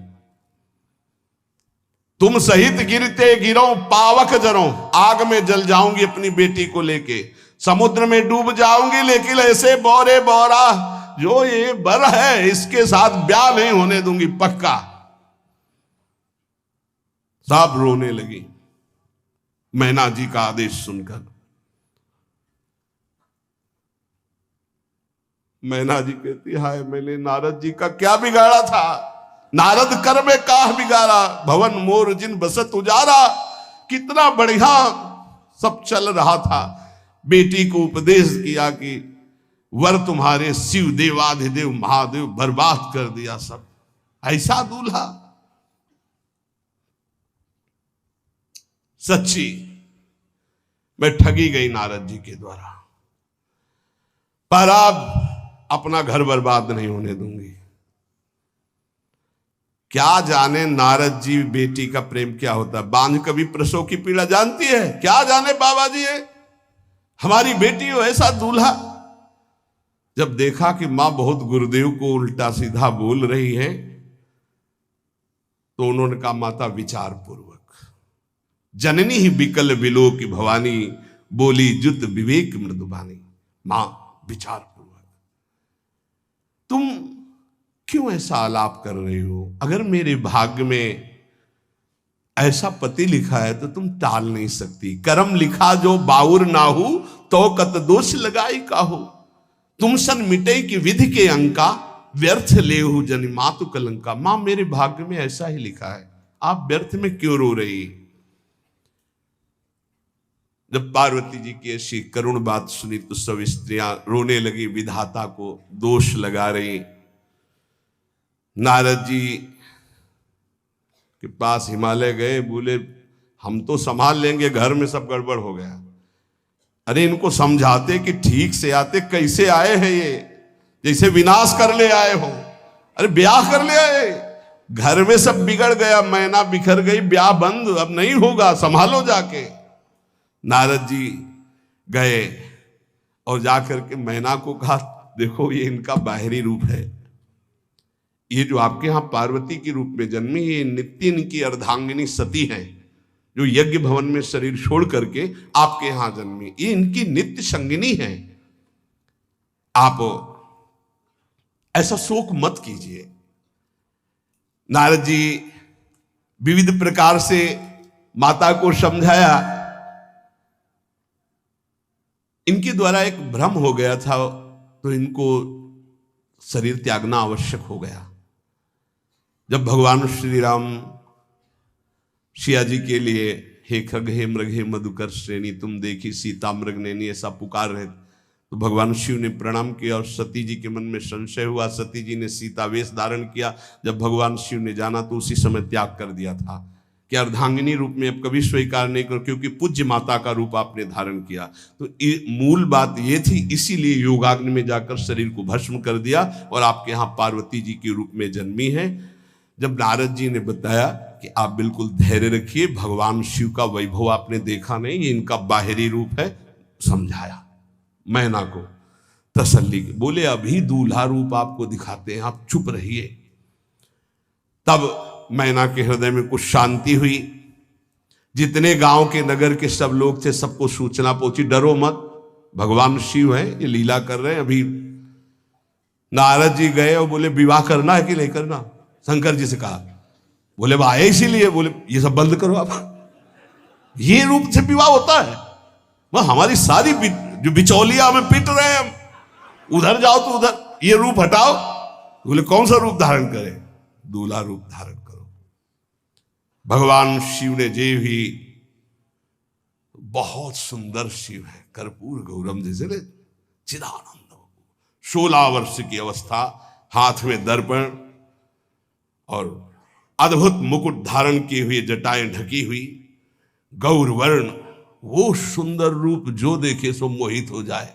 तुम सहित गिरते गिरो पावक जरो, आग में जल जाऊंगी अपनी बेटी को लेके, समुद्र में डूब जाऊंगी, लेकिन ऐसे बोरे बोरा जो ये बर है इसके साथ ब्याह नहीं होने दूंगी, पक्का। सब रोने लगी मैना जी का आदेश सुनकर। मैना जी कहती, हाय मैंने नारद जी का क्या बिगाड़ा था, नारद कर में काह बिगाड़ा, भवन मोर जिन बसत उजारा। कितना बढ़िया सब चल रहा था, बेटी को उपदेश किया कि वर तुम्हारे शिव देवाधिदेव महादेव, बर्बाद कर दिया सब। ऐसा दूल्हा, सच्ची मैं ठगी गई नारद जी के द्वारा, पर अब अपना घर बर्बाद नहीं होने दूंगी। क्या जाने नारद जी बेटी का प्रेम क्या होता है, बांझ कभी प्रसव की पीड़ा जानती है, क्या जाने बाबा जी है हमारी बेटी हो ऐसा दूल्हा। जब देखा कि मां बहुत गुरुदेव को उल्टा सीधा बोल रही है तो उन्होंने कहा, माता विचार पूर्वक। जननी ही बिकल बिलो की भवानी, बोली जुत विवेक मृदुबानी। मां विचार पूर्वक, तुम क्यों ऐसा आलाप कर रही हो, अगर मेरे भाग्य में ऐसा पति लिखा है तो तुम टाल नहीं सकती। कर्म लिखा जो बाउर नाहू, तो कत दोष लगाई काहू। तुम सन मिटे की विधि के अंका, व्यर्थ लेहू जनि मातु कलंका। मां मेरे भाग्य में ऐसा ही लिखा है, आप व्यर्थ में क्यों रो रही। जब पार्वती जी की ऐसी करुण बात सुनी तो सब स्त्रियां रोने लगी, विधाता को दोष लगा रही। नारद जी के पास हिमालय गए, बोले हम तो संभाल लेंगे, घर में सब गड़बड़ हो गया। अरे इनको समझाते कि ठीक से आते, कैसे आए हैं ये, जैसे विनाश कर ले आए हो। अरे ब्याह कर ले आए, घर में सब बिगड़ गया, मैना बिखर गई, ब्याह बंद, अब नहीं होगा, संभालो जाके। नारद जी गए और जाकर के मैना को कहा, देखो ये इनका बाहरी रूप है, ये जो आपके यहां पार्वती के रूप में जन्मी, ये नित्य इनकी अर्धांगिनी सती है, जो यज्ञ भवन में शरीर छोड़ करके आपके यहां जन्मी, ये इनकी नित्य संगिनी है। आप ऐसा शोक मत कीजिए। नारद जी विविध प्रकार से माता को समझाया। इनके द्वारा एक भ्रम हो गया था, तो इनको शरीर त्यागना आवश्यक हो गया। जब भगवान श्री राम सिया जी के लिए हे खग हे मृग हे मधुकर श्रेणी, तुम देखी सीता मृग नैनी, ऐसा पुकार रहे, तो भगवान शिव ने प्रणाम किया और सती जी के मन में संशय हुआ। सती जी ने सीता वेश धारण किया। जब भगवान शिव ने जाना तो उसी समय त्याग कर दिया था कि अर्धांगिनी रूप में अब कभी स्वीकार नहीं करो, क्योंकि पूज्य माता का रूप आपने धारण किया। तो मूल बात ये थी, इसीलिए योगाग्नि में जाकर शरीर को भस्म कर दिया और आपके यहाँ पार्वती जी के रूप में जन्मी है। जब नारद जी ने बताया कि आप बिल्कुल धैर्य रखिए, भगवान शिव का वैभव आपने देखा नहीं, ये इनका बाहरी रूप है, समझाया मैना को तसल्ली। बोले अभी दूल्हा रूप आपको दिखाते हैं, आप चुप रहिए। तब मैना के हृदय में कुछ शांति हुई। जितने गांव के नगर के सब लोग थे, सबको सूचना पहुंची, डरो मत, भगवान शिव है, ये लीला कर रहे हैं। अभी नारद जी गए और बोले विवाह करना है कि नहीं करना, शंकर जी से कहा। बोले आए इसीलिए, बोले ये सब बंद करो आप, ये रूप से विवाह होता है, वह हमारी सारी जो बिचौलिया हमें पीट रहे हैं, हम उधर जाओ तो उधर, ये रूप हटाओ। बोले कौन सा रूप धारण करें, दूल्हा रूप धारण करो। भगवान शिव ने जे भी, बहुत सुंदर शिव है, कर्पूर गौरम जैसे चिदानंद, 16 वर्ष की अवस्था, हाथ में दर्पण और अद्भुत मुकुट धारण किए हुए, जटाएं ढकी हुई, गौर वर्ण वो सुंदर रूप जो देखे सो मोहित हो जाए।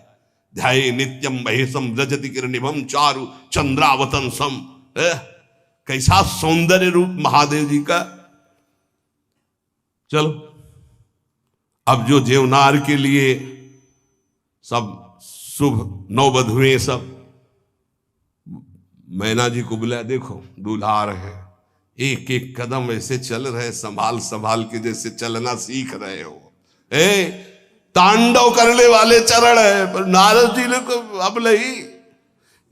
ध्याये नित्यम महेशम रजति किरणिभम चारु चंद्रावतन सम। कैसा सौंदर्य रूप महादेव जी का। चलो अब जो जेवनार के लिए सब शुभ नववधुएं सब मैना जी को बुलाया, देखो दूल्हा आ रहे हैं, एक एक कदम ऐसे चल रहे, संभाल संभाल के जैसे चलना सीख रहे हो। तांडव करने वाले चरण है, पर नारद जी ने को अब नहीं,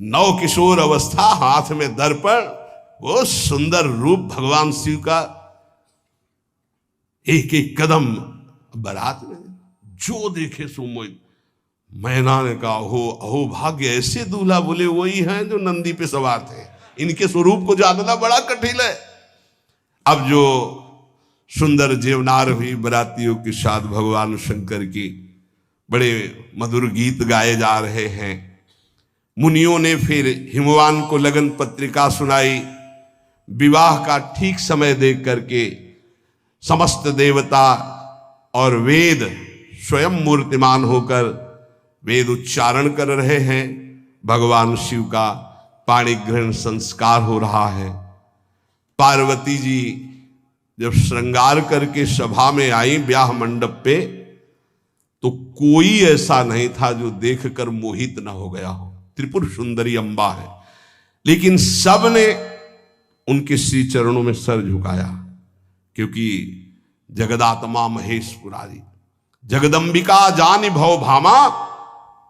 नव किशोर अवस्था, हाथ में दर्पण, वो सुंदर रूप भगवान शिव का, एक एक कदम बारात में जो देखे सो मोहित। मैना ने कहा हो अहो भाग्य, ऐसे दूल्हा बोले वही हैं जो नंदी पे सवार थे, इनके स्वरूप को जानना बड़ा कठिन है। अब जो सुंदर जेवनार हुई बरातियों के साथ भगवान शंकर की बड़े मधुर गीत गाए जा रहे हैं। मुनियों ने फिर हिमवान को लगन पत्रिका सुनाई। विवाह का ठीक समय देख करके समस्त देवता और वेद स्वयं मूर्तिमान होकर वेद उच्चारण कर रहे हैं। भगवान शिव का पाणी ग्रहण संस्कार हो रहा है। पार्वती जी जब श्रृंगार करके सभा में आई ब्याह मंडप पे, तो कोई ऐसा नहीं था जो देखकर मोहित न हो गया हो। त्रिपुर सुंदरी अम्बा है, लेकिन सब ने उनके श्री चरणों में सर झुकाया, क्योंकि जगदात्मा महेश पुरारी जगदम्बिका जानि भव भामा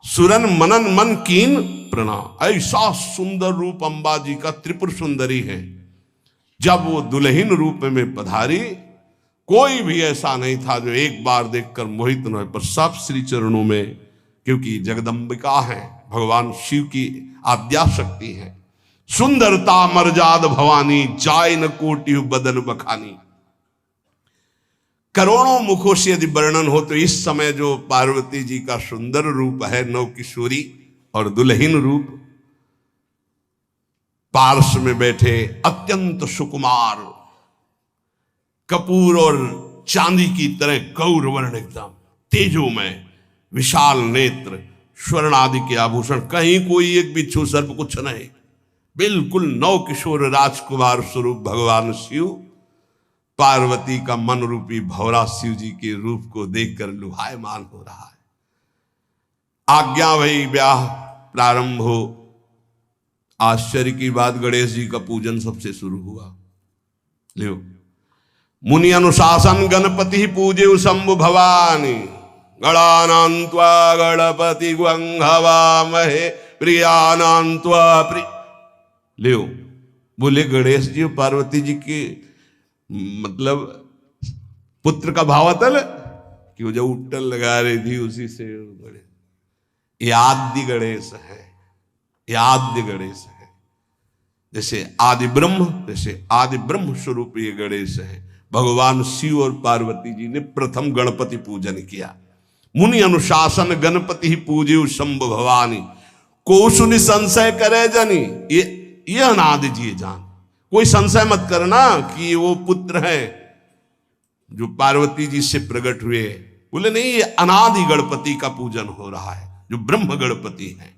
सुरन मनन मन कीन प्रणाम। ऐसा सुंदर रूप अम्बा जी का त्रिपुर सुंदरी है। जब वो दुल्हन रूप में पधारी, कोई भी ऐसा नहीं था जो एक बार देखकर मोहित न हो, पर सब श्री चरणों में, क्योंकि जगदम्बिका है, भगवान शिव की आद्या शक्ति है। सुंदरता मर्जाद भवानी जाय न कोटि बदन बखानी। करोड़ों मुखों से यदि वर्णन हो तो इस समय जो पार्वती जी का सुंदर रूप है, नव किशोरी और दुल्हन रूप, पार्श्व में बैठे अत्यंत सुकुमार, कपूर और चांदी की तरह गौर वर्ण, एकदम तेजोमय, विशाल नेत्र, स्वर्ण आदि के आभूषण, कहीं कोई एक बिच्छू सर्प कुछ नहीं, बिल्कुल नव किशोर राजकुमार स्वरूप भगवान शिव। पार्वती का मन रूपी भौरा शिव जी के रूप को देखकर लुभायमान हो रहा है। आज्ञा भई, ब्याह प्रारंभ हो। आश्चर्य की बात, गणेश जी का पूजन सबसे शुरू हुआ। लियो, मुनि अनुशासन गणपति पूजे शंभु भवानी, गणानान्त्वा गणपति ग्वंघवामहे प्रियानान्त्वा प्रिय। लियो, बोले गणेश जी पार्वती जी के मतलब पुत्र का भावातल कि वो जो उट्टल लगा रही थी उसी से ये आदि गणेश है, ये आद्य गणेश है। जैसे आदि ब्रह्म, जैसे आदि ब्रह्म स्वरूप ये गणेश है। भगवान शिव और पार्वती जी ने प्रथम गणपति पूजन किया। मुनि अनुशासन गणपति पूजे शंभु भवानी, को सुनि संशय करे जनी। ये अनादि जी जान, कोई संशय मत करना कि वो पुत्र है जो पार्वती जी से प्रकट हुए। बोले नहीं, ये अनादि गणपति का पूजन हो रहा है, जो ब्रह्म गणपति है।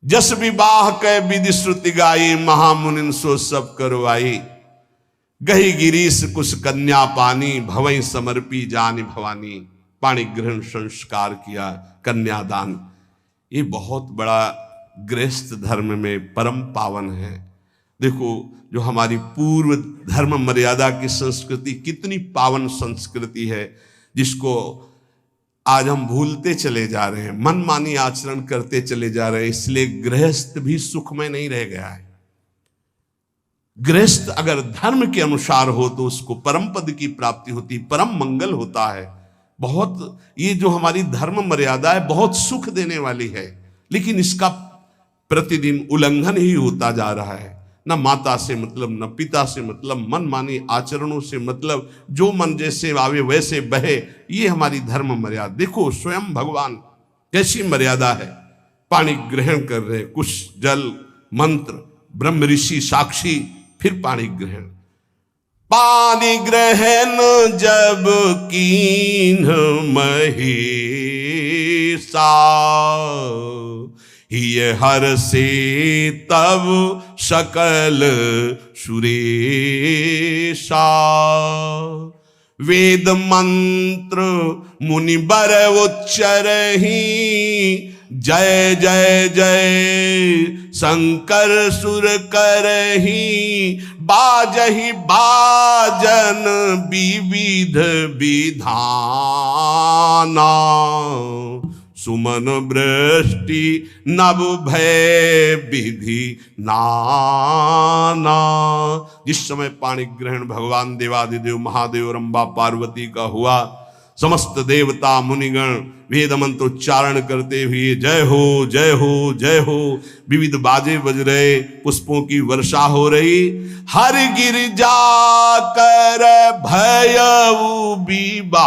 जस विवाह कै विधि श्रुति गाई, महामुनिन सो सब करवाई। गही गिरीश कुश कन्या पानी, भवई समर्पी जानी भवानी। पाणी ग्रहण संस्कार किया, कन्यादान। ये बहुत बड़ा गृहस्थ धर्म में परम पावन है। देखो, जो हमारी पूर्व धर्म मर्यादा की संस्कृति कितनी पावन संस्कृति है, जिसको आज हम भूलते चले जा रहे हैं, मनमानी आचरण करते चले जा रहे हैं। इसलिए गृहस्थ भी सुखमय नहीं रह गया है। गृहस्थ अगर धर्म के अनुसार हो तो उसको परम पद की प्राप्ति होती, परम मंगल होता है। बहुत ये जो हमारी धर्म मर्यादा है बहुत सुख देने वाली है, लेकिन इसका प्रतिदिन उल्लंघन ही होता जा रहा है। न माता से मतलब, न पिता से मतलब, मनमानी आचरणों से मतलब, जो मन जैसे आवे वैसे बहे, ये हमारी धर्म मर्यादा। देखो स्वयं भगवान कैसी मर्यादा है, पानी ग्रहण कर रहे, कुछ जल मंत्र, ब्रह्म ऋषि साक्षी, फिर पानी ग्रहण। पानी ग्रहण जब कीन्ह महेशा, ये हर से तब सकल सुरेशा। वेद मंत्र मुनि बर उच्चरहि, जय जय जय शंकर सुर करहि। बाजहि बाजन विविध विधाना, सुमन वृष्टि नभ भय विधि नाना। जिस समय पाणी ग्रहण भगवान देवादिदेव महादेव रंबा पार्वती का हुआ, समस्त देवता मुनिगण वेद मंत्र उच्चारण करते हुए जय हो जय हो जय हो, विविध बाजे बज रहे, पुष्पों की वर्षा हो रही। हर गिरिजा कर भयउ विबाहु,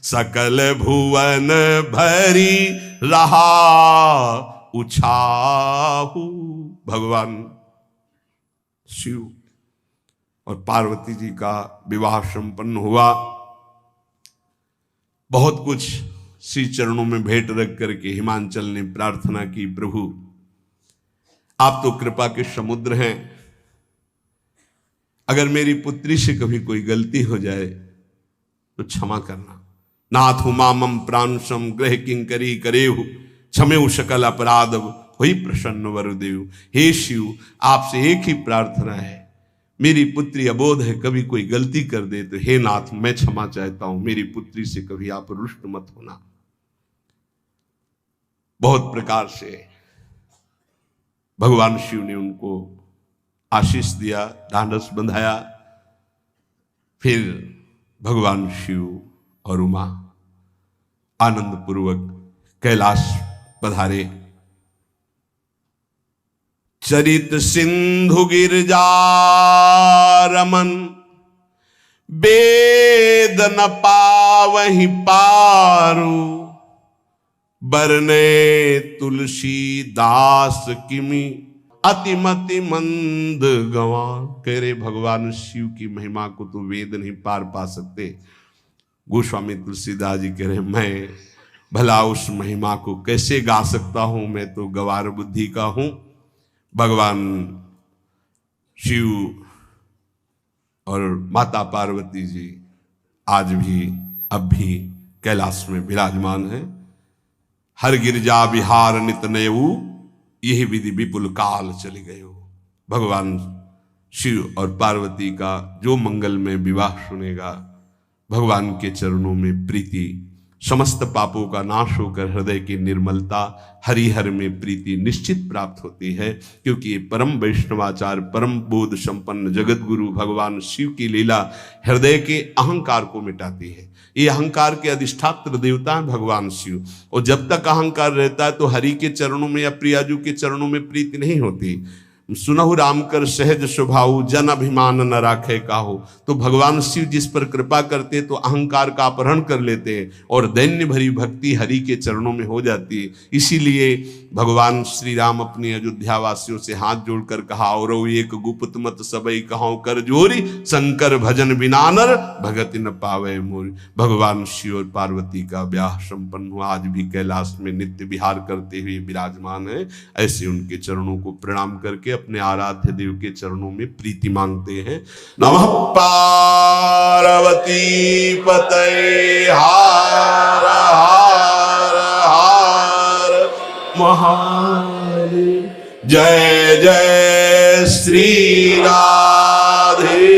सकल भुवन भरी रहा उछाहु। भगवान शिव और पार्वती जी का विवाह संपन्न हुआ। बहुत कुछ श्री चरणों में भेंट रख करके हिमांचल ने प्रार्थना की, प्रभु आप तो कृपा के समुद्र हैं, अगर मेरी पुत्री से कभी कोई गलती हो जाए तो क्षमा करना। नाथ मामम प्रांशम ग्रह किंकरी करेहु, क्षमेउ सकल अपराध हुई प्रसन्न वरुदेव। हे शिव, आपसे एक ही प्रार्थना है, मेरी पुत्री अबोध है, कभी कोई गलती कर दे तो हे नाथ मैं क्षमा चाहता हूं, मेरी पुत्री से कभी आप रुष्ट मत होना। बहुत प्रकार से भगवान शिव ने उनको आशीष दिया, ढांढस बंधाया। फिर भगवान शिव और उमा आनंद पूर्वक कैलाश पधारे। चरित सिंधु गिरजा रमन, वेद न पावहि पारू। बरने तुलसी दास किमि, अतिमति मंद गंवार। कह रहे भगवान शिव की महिमा को तो वेद नहीं पार पा सकते। गोस्वामी तुलसीदास जी कह रहे मैं भला उस महिमा को कैसे गा सकता हूं, मैं तो गवार बुद्धि का हूं। भगवान शिव और माता पार्वती जी आज भी अब भी कैलाश में विराजमान है। हर गिरजा विहार नित नयऊ, यही विधि विपुल काल चले गए हो। भगवान शिव और पार्वती का जो मंगल में विवाह सुनेगा, भगवान के चरणों में प्रीति, समस्त पापों का नाश होकर हृदय की निर्मलता, हरिहर में प्रीति निश्चित प्राप्त होती है। क्योंकि ये परम वैष्णवाचार, परम बोध संपन्न जगत गुरु भगवान शिव की लीला हृदय के अहंकार को मिटाती है। ये अहंकार के अधिष्ठात्र देवता है भगवान शिव, और जब तक अहंकार रहता है तो हरि के चरणों में या प्रियाजू के चरणों में प्रीति नहीं होती। सुनहु राम कर सहज स्वभाव, जन अभिमान न राखे काहू। तो भगवान शिव जिस पर कृपा करते तो अहंकार का अपहरण कर लेते हैं और दैन्य भरी भक्ति हरि के चरणों में हो जाती है। इसीलिए भगवान श्री राम अपनी अयोध्या वासियों से हाथ जोड़कर कहा, और एक गुप्त मत सबई कहां कर जोरी, शंकर भजन बिनानर भगति न पावे मोरी। भगवान शिव और पार्वती का ब्याह संपन्न हुआ, आज भी कैलाश में नित्य विहार करते हुए विराजमान है। ऐसे उनके चरणों को प्रणाम करके अपने आराध्य देव के चरणों में प्रीति मांगते हैं। नमः पार्वती पतये हार हार हार महादेव। जय जय श्री राधे।